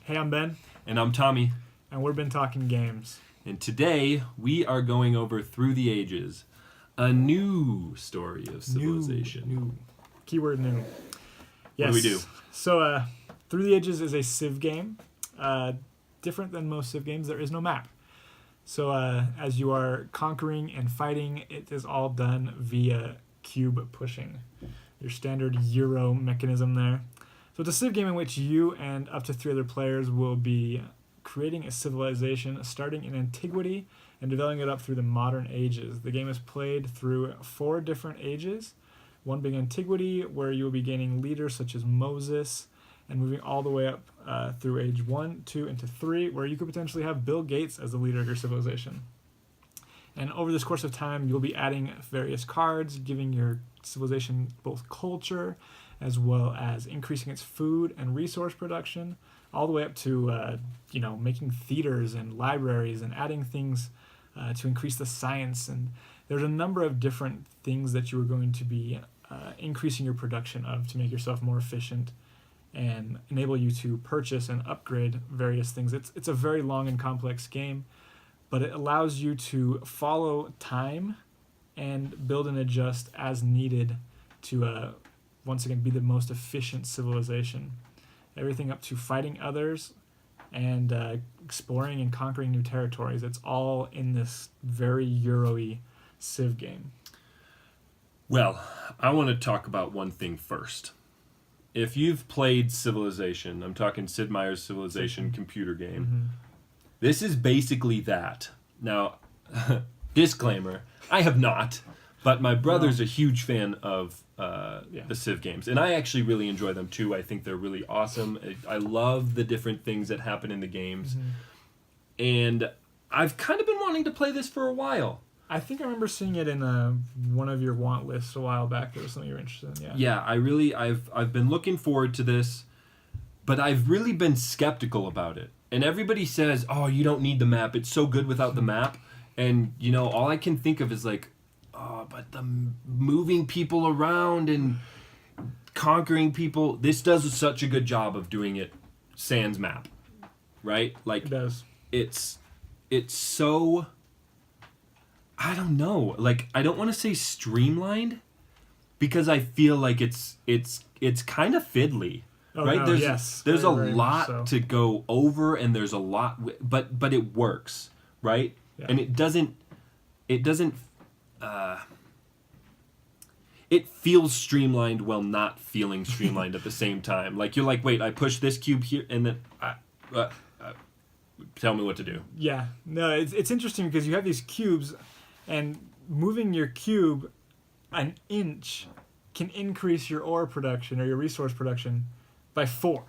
Hey, I'm Ben. And I'm Tommy. And we've been talking games. And today we are going over Through the Ages, a new story of civilization. New. Keyword new. Yes. What do we do? So, Through the Ages is a Civ game. Different than most Civ games, there is no map. So, as you are conquering and fighting, it is all done via cube pushing. Your standard Euro mechanism there. So it's a Civ game in which you and up to 3 other players will be creating a civilization starting in antiquity and developing it up through the modern ages. The game is played through 4 different ages, one being antiquity, where you will be gaining leaders such as Moses, and moving all the way up through age 1, 2, and to 3, where you could potentially have Bill Gates as the leader of your civilization. And over this course of time, you'll be adding various cards, giving your civilization both culture, as well as increasing its food and resource production, all the way up to making theaters and libraries and adding things to increase the science. And there's a number of different things that you are going to be increasing your production of to make yourself more efficient and enable you to purchase and upgrade various things. It's a very long and complex game, but it allows you to follow time and build and adjust as needed to once again be the most efficient civilization. Everything up to fighting others and exploring and conquering new territories. It's all in this very Euro-y Civ game. Well, I want to talk about one thing first. If you've played Civilization, I'm talking Sid Meier's Civilization computer game, Mm-hmm. This is basically that. Now, disclaimer, I have not, but my brother's a huge fan of the Civ games, and I actually really enjoy them too. I think they're really awesome. I love the different things that happen in the games, and I've kind of been wanting to play this for a while. I think I remember seeing it in one of your want lists a while back. There was something you were interested in. Yeah, I've been looking forward to this, but I've really been skeptical about it. And everybody says, "Oh, you don't need the map. It's so good without the map." And all I can think of is like, "Oh, but the moving people around and conquering people. This does such a good job of doing it sans map, right? Like It does. It's so, I don't know. Like, I don't want to say streamlined because I feel like it's kind of fiddly. Oh, right? no, There's yes. there's Very, a very lot much so. to go over, and there's a lot, but it works, right? Yeah. And it doesn't. It feels streamlined while not feeling streamlined at the same time. Like you're like, wait, I push this cube here, and then tell me what to do. Yeah. No, it's interesting because you have these cubes, and moving your cube an inch can increase your ore production or your resource production by 4.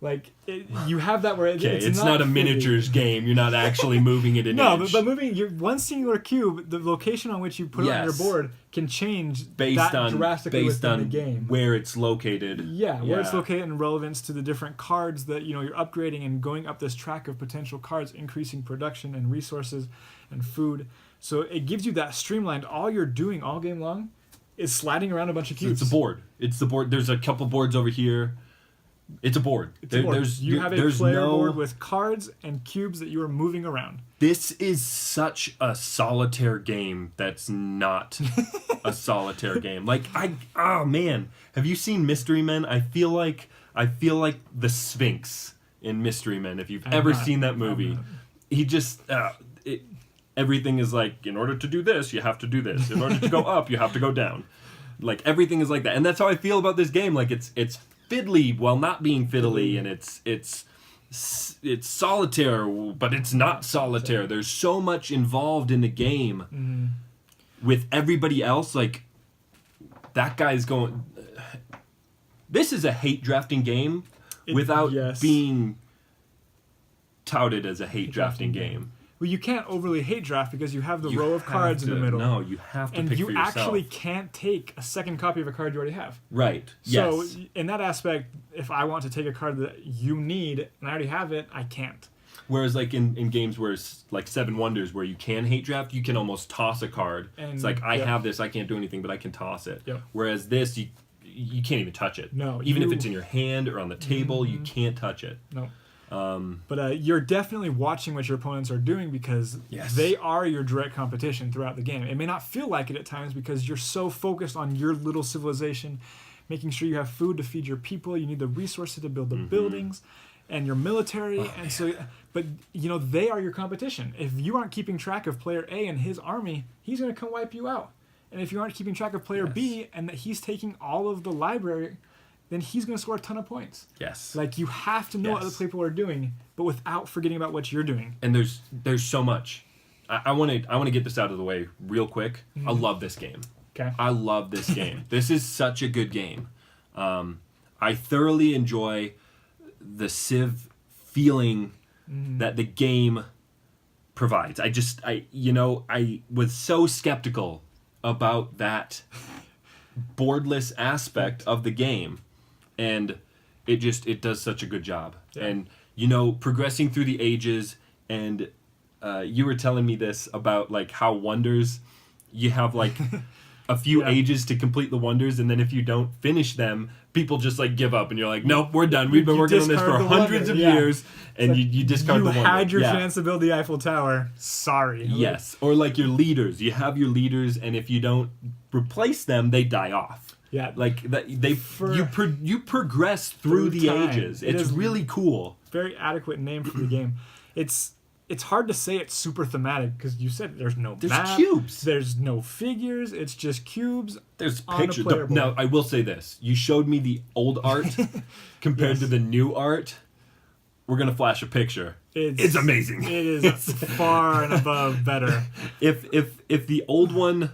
Like, you have that where it's not a miniatures game. You're not actually moving it an inch. but moving your one singular cube, the location on which you put it on your board can change drastically within the game. Where it's located. Yeah, where it's located in relevance to the different cards that you're upgrading and going up this track of potential cards, increasing production and resources and food. So it gives you that streamlined. All you're doing all game long is sliding around a bunch of cubes. It's a board. There's a couple boards over here. It's a board. You have a player board with cards and cubes that you are moving around. This is such a solitaire game that's not a solitaire game. Like, man. Have you seen Mystery Men? I feel like the Sphinx in Mystery Men, if you've ever seen that movie. He just... everything is like, in order to do this, you have to do this. In order to go up, you have to go down. Like, everything is like that. And that's how I feel about this game. Like, it's fiddly while not being fiddly, and it's solitaire, but it's not solitaire. There's so much involved in the game with everybody else. Like, that guy's going... This is a hate drafting game without being touted as a hate drafting game. Well, you can't overly hate draft because you have the row of cards in the middle. No, you have to pick for yourself. And you actually can't take a second copy of a card you already have. Right, So, in that aspect, if I want to take a card that you need and I already have it, I can't. Whereas, like, in games where it's like Seven Wonders, where you can hate draft, you can almost toss a card. And, it's like, I have this, I can't do anything, but I can toss it. Yep. Whereas this, you can't even touch it. No. Even if it's in your hand or on the table, you can't touch it. No. But you're definitely watching what your opponents are doing because they are your direct competition throughout the game. It may not feel like it at times because you're so focused on your little civilization, making sure you have food to feed your people. You need the resources to build the buildings and your military. But they are your competition. If you aren't keeping track of player A and his army, he's going to come wipe you out. And if you aren't keeping track of player B and that he's taking all of the library, then he's going to score a ton of points. Yes. Like, you have to know what other people are doing, but without forgetting about what you're doing. And there's so much. I want to get this out of the way real quick. I love this game. Okay. I love this game. This is such a good game. I thoroughly enjoy the Civ feeling that the game provides. I was so skeptical about that boardless aspect of the game, and it does such a good job. And progressing through the ages, and you were telling me this about like how wonders, you have like a few ages to complete the wonders, and then if you don't finish them, people just like give up, and you're like, nope, we're done. We've been working on this for hundreds of years, and like you discard the wonder. You had your chance to build the Eiffel Tower. Sorry. Yes, or like your leaders. You have your leaders, and if you don't replace them, they die off. Yeah, like that. You progress through the ages. It's really cool. Very adequate name for the game. It's hard to say it's super thematic because you said there's no map, cubes. There's no figures. It's just cubes. There's pictures. Now, I will say this. You showed me the old art compared to the new art. We're going to flash a picture. It's amazing. It is far and above better. If the old one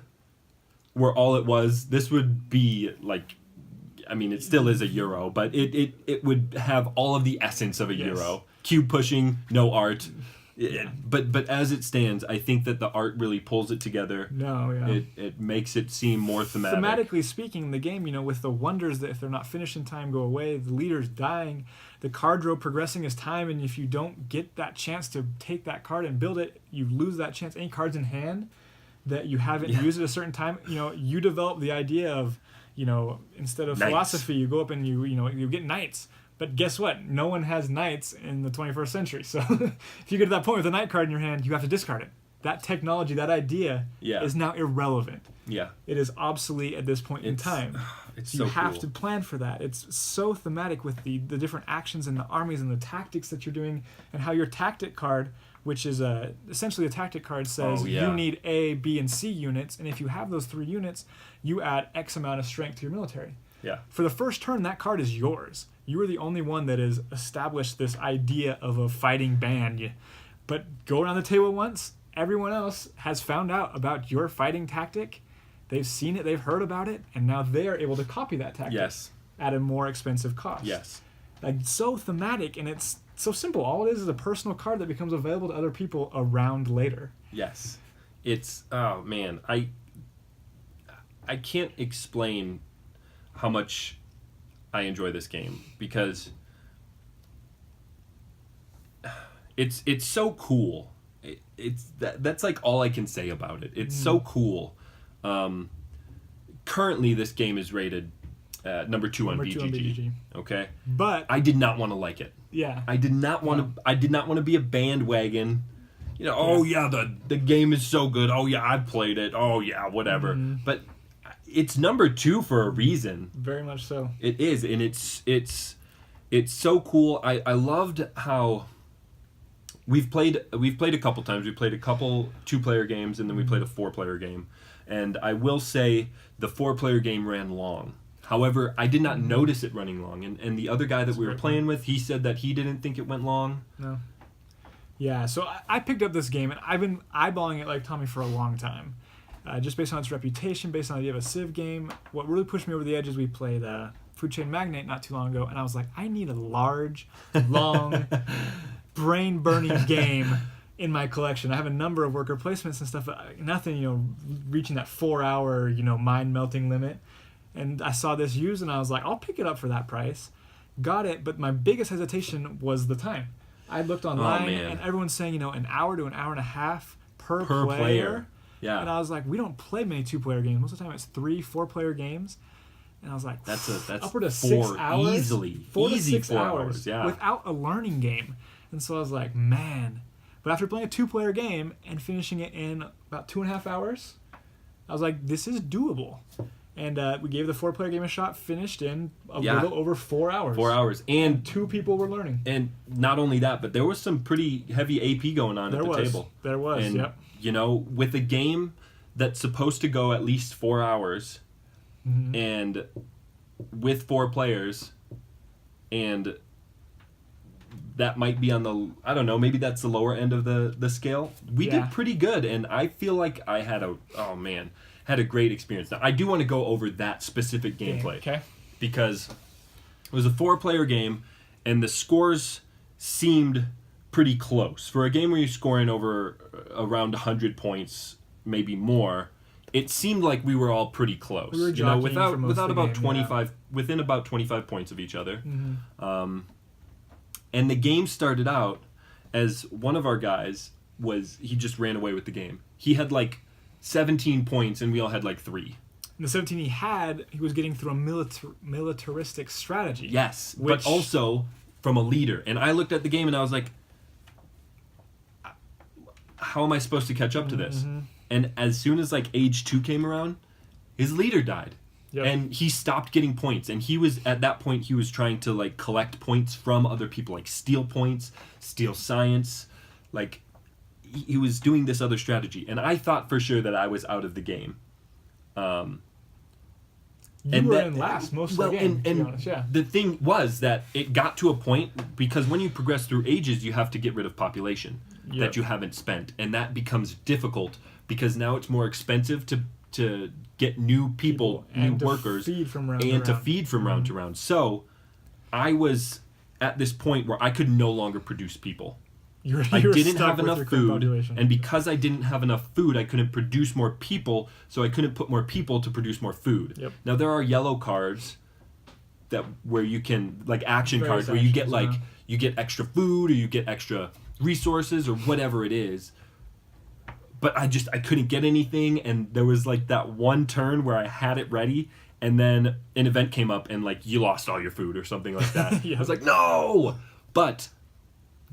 were all it was, this would be like, I mean, it still is a Euro, but it would have all of the essence of a Euro. Cube pushing, no art. But as it stands, I think that the art really pulls it together. It makes it seem more thematic. Thematically speaking, the game, with the wonders that if they're not finished in time go away, the leaders dying, the card row progressing as time, and if you don't get that chance to take that card and build it, you lose that chance. Any cards in hand that you haven't used at a certain time, you develop the idea of, instead of knights. Philosophy, you go up and you get knights. But guess what? No one has knights in the 21st century. So if you get to that point with a knight card in your hand, you have to discard it. That technology, that idea is now irrelevant. Yeah. It is obsolete at this point in time. It's you have to plan for that. It's so thematic with the different actions and the armies and the tactics that you're doing, and how your tactic card, which is essentially a tactic card, says you need A, B, and C units. And if you have those 3 units, you add X amount of strength to your military. Yeah. For the first turn, that card is yours. You are the only one that has established this idea of a fighting band. But go around the table once, everyone else has found out about your fighting tactic. They've seen it, they've heard about it, and now they are able to copy that tactic at a more expensive cost. Yes. Like, so thematic, and it's so simple. All it is a personal card that becomes available to other people around later. Yes. It's, oh man, I can't explain how much I enjoy this game, because it's so cool. That's like all I can say about it. It's so cool. Currently, this game is rated number 2 on BGG. Okay, but I did not want to like it. Yeah, I did not want to. I did not want to be a bandwagon. Oh yeah, the game is so good. Oh yeah, I played it. Oh yeah, whatever. But it's number 2 for a reason. Very much so. It is, and it's so cool. I loved how we've played a couple times. We played a couple 2-player games, and then we played a 4-player game. And I will say the 4-player game ran long. However, I did not notice it running long. And the other guy that we were playing with, he said that he didn't think it went long. No. Yeah, so I picked up this game, and I've been eyeballing it like Tommy for a long time. Just based on its reputation, based on the idea of a Civ game. What really pushed me over the edge is we played Food Chain Magnate not too long ago, and I was like, I need a large, long, brain-burning game in my collection. I have a number of worker placements and stuff, but nothing, reaching that 4-hour, mind-melting limit. And I saw this used, and I was like, I'll pick it up for that price. Got it, but my biggest hesitation was the time. I looked online, and everyone's saying, an hour to an hour and a half per player. Yeah. And I was like, we don't play many 2-player games. Most of the time it's 3, 4-player games. And I was like, that's upward of 4 6 hours? easily. 4 to Easy 6 4 hours yeah. without a learning game. And so I was like, man. But after playing a 2-player game and finishing it in about 2.5 hours, I was like, this is doable. And we gave the 4-player game a shot, finished in a little over 4 hours. 4 hours. And 2 people were learning. And not only that, but there was some pretty heavy AP going on at the table. There was, and, yep. You know, with a game that's supposed to go at least 4 hours, and with 4 players, and that might be on the, I don't know, maybe that's the lower end of the scale. We did pretty good, and I feel like I had a great experience. Now, I do want to go over that specific gameplay. Okay. Because it was a 4-player game, and the scores seemed pretty close. For a game where you're scoring over around 100 points, maybe more, it seemed like we were all pretty close. We were without about 25, within about 25 points of each other. And the game started out as one of our guys he just ran away with the game. He had like 17 points, and we all had like 3. And the 17 he was getting through a militaristic strategy. Yes, but also from a leader. And I looked at the game and I was like, how am I supposed to catch up to this? And as soon as like age 2 came around, his leader died. Yep. And he stopped getting points. And he was, at that point, he was trying to like collect points from other people, like steal points, steal science. Like, he was doing this other strategy. And I thought for sure that I was out of the game. You were in last most of the game, to be honest, yeah. The thing was that it got to a point, because when you progress through ages, you have to get rid of population that you haven't spent. And that becomes difficult, because now it's more expensive to get new people new workers, to feed from round to round. So I was at this point where I could no longer produce people. I didn't have enough food, and because I didn't have enough food, I couldn't produce more people, so I couldn't put more people to produce more food. Yep. Now, there are yellow cards where you can, like action cards, where you get you get extra food, or you get extra resources, or whatever it is. But I couldn't get anything, and there was like that one turn where I had it ready, and then an event came up, and like, you lost all your food or something like that. I was like, no! But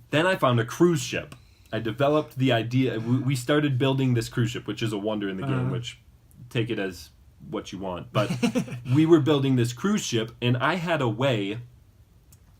then I found a cruise ship. I developed the idea. We started building this cruise ship, which is a wonder in the game, which take it as what you want. But we were building this cruise ship, and I had a way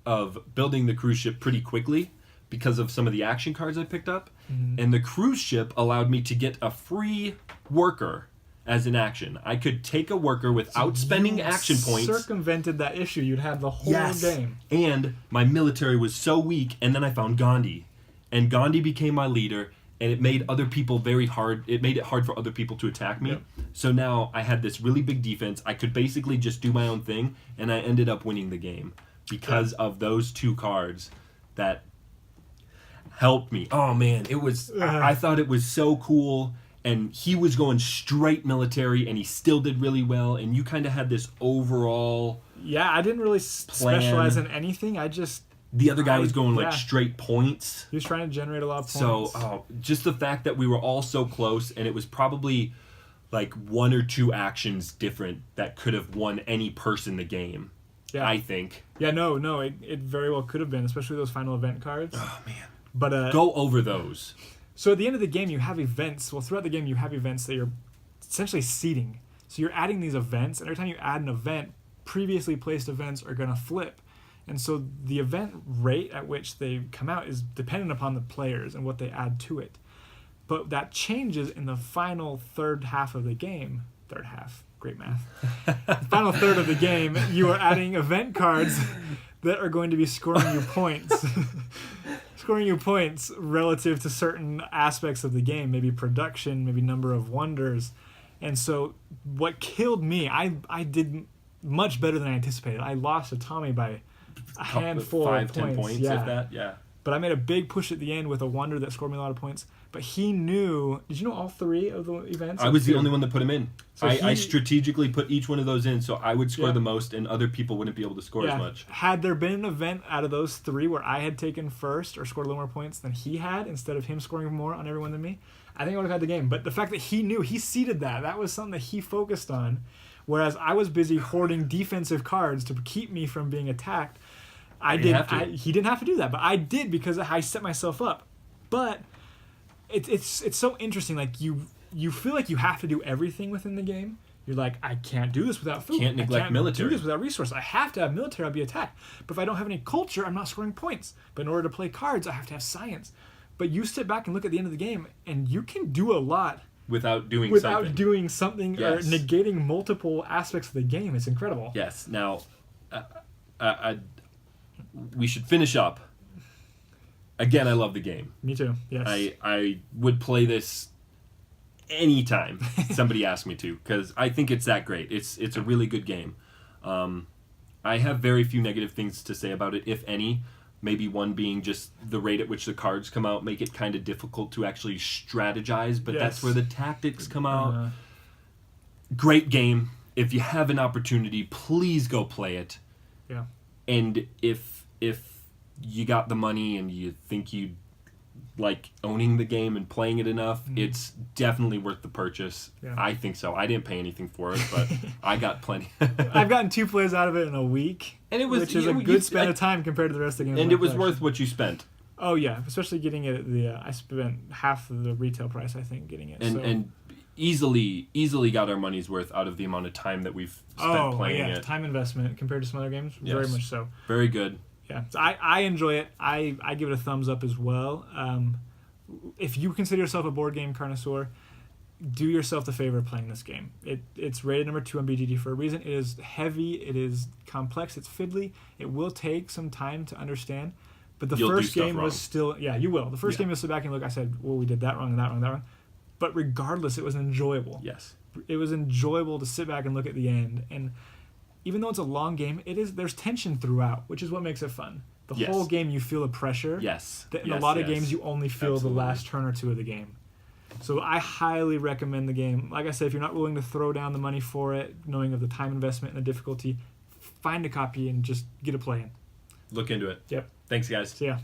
of building the cruise ship pretty quickly because of some of the action cards I picked up. And the cruise ship allowed me to get a free worker as an action. I could take a worker without spending action points. Circumvented that issue. You'd had the whole game. And my military was so weak, and then I found Gandhi. And Gandhi became my leader, and it made other people very hard. It made it hard for other people to attack me. Yep. So now I had this really big defense. I could basically just do my own thing, and I ended up winning the game because of those 2 cards that helped me. Oh man, it was. I thought it was so cool. And he was going straight military, and he still did really well. And you kind of had this overall. Yeah, I didn't really specialize in anything. The other guy was going like straight points. He was trying to generate a lot of points. So just the fact that we were all so close, and it was probably like 1 or 2 actions different that could have won any person the game. Yeah, I think. Yeah, no, it very well could have been, especially those final event cards. Oh man. But go over those. So at the end of the game, you have events. Well, throughout the game, you have events that you're essentially seeding. So you're adding these events, and every time you add an event, previously placed events are going to flip. And so the event rate at which they come out is dependent upon the players and what they add to it. But that changes in the final third half of the game. Third half. Great math. The final third of the game, you are adding event cards that are going to be scoring you points. Scoring you points relative to certain aspects of the game, maybe production, maybe number of wonders. And so what killed me, I did much better than I anticipated. I lost to Tommy by a handful of points. 5-10 points, if that, yeah. But I made a big push at the end with a wonder that scored me a lot of points. But he knew... Did you know all 3 of the events? I was the only one that put them in. So I strategically put each one of those in so I would score the most, and other people wouldn't be able to score as much. Had there been an event out of those 3 where I had taken first or scored a little more points than he had, instead of him scoring more on everyone than me, I think I would have had the game. But the fact that he knew, he seeded that. That was something that he focused on, Whereas I was busy hoarding defensive cards to keep me from being attacked. He didn't have to do that, but I did because I set myself up. But it's so interesting. Like you feel like you have to do everything within the game. You're like, I can't do this without food. Can't neglect military. Do this without resources. I have to have military. I'll be attacked. But if I don't have any culture, I'm not scoring points. But in order to play cards, I have to have science. But you sit back and look at the end of the game, and you can do a lot without doing something. Yes. Or negating multiple aspects of the game. It's incredible. Yes. Now, we should finish up. Again, I love the game. Me too. Yes. I would play this anytime somebody asked me to, because I think it's that great. It's a really good game. I have very few negative things to say about it, if any. Maybe one being just the rate at which the cards come out make it kind of difficult to actually strategize, but that's where the tactics come out. Great game. If you have an opportunity, please go play it. Yeah. And if you got the money and you think you like owning the game and playing it enough, it's definitely worth the purchase. Yeah. I think so. I didn't pay anything for it, but I got plenty. I've gotten 2 plays out of it in a week, and which is a good span of time compared to the rest of the game. And it was worth what you spent. Oh yeah, especially getting it at I spent half of the retail price, I think, getting it. And easily got our money's worth out of the amount of time that we've spent playing it. Time investment compared to some other games, very much so. Very good. Yeah, so I enjoy it. I give it a thumbs up as well. If you consider yourself a board game connoisseur, do yourself the favor of playing this game. It's rated number 2 on BGG for a reason. It is heavy. It is complex. It's fiddly. It will take some time to understand. But the first game was still... Yeah, you will. The first game, you'll sit back and look, I said, well, we did that wrong and that wrong and that wrong. But regardless, it was enjoyable. Yes. It was enjoyable to sit back and look at the end. And even though it's a long game, there's tension throughout, which is what makes it fun. The whole game, you feel the pressure. Yes. In a lot of games, you only feel the last turn or two of the game. So I highly recommend the game. Like I said, if you're not willing to throw down the money for it, knowing of the time investment and the difficulty, find a copy and just get a play in. Look into it. Yep. Thanks, guys. See ya.